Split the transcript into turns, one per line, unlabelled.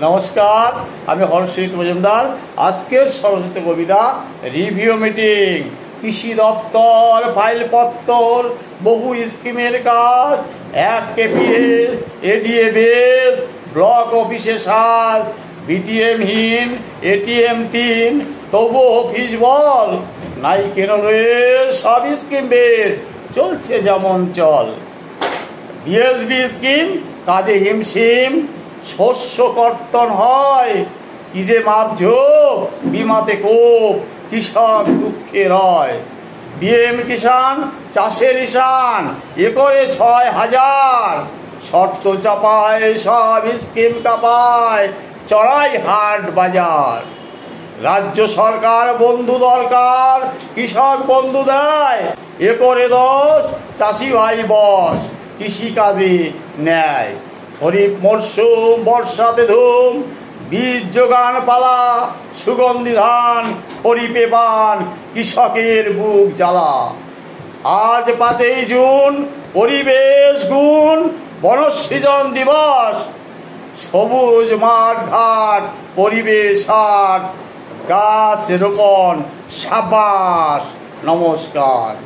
নমস্কার, আমি হর্ষিত মজুমদার। আজকের সরস্বতী কবিতা রিভিউ মিটিং। কৃষি দপ্তর ফাইলপত্তর, বহু স্কিমের কাজ, 1 KPS, ADA-বেস, ব্লক অফিসে সাজ, BTM-হীন, ATM 3, তবুও অফিস বল নাই কেন রে, সব স্কিম বেশ চলছে যেমন চল। বিএসবি স্কিম কাজে হিমশিম, শস্য কর্তন হয় কি যে মাপঝোপ, বিমাতে কোপ কৃষক দুঃখে রয়। PM কিষাণ চাষের ঈশান, একরে 6000, শর্ত চাপায় সব স্কিম কাপায়, চড়াই হাট বাজার। রাজ্য সরকার বন্ধু দরকার, কৃষক বন্ধু দেয়, একরে 10, চাষি ভাই বস কৃষিকাজে ন্যায়। খরিফ মরশুম বর্ষাতে ধুম, বীজ যোগান পালা, সুগন্ধি ধান খরিফে পান, কৃষকের বুক জ্বালা। আজ 5ই জুন, পরিবেশ গুণ, বনসৃজন দিবস, সবুজ মাঠ ঘাট পরিবেশ হাট, গাছ রোপণ সাবাস। নমস্কার।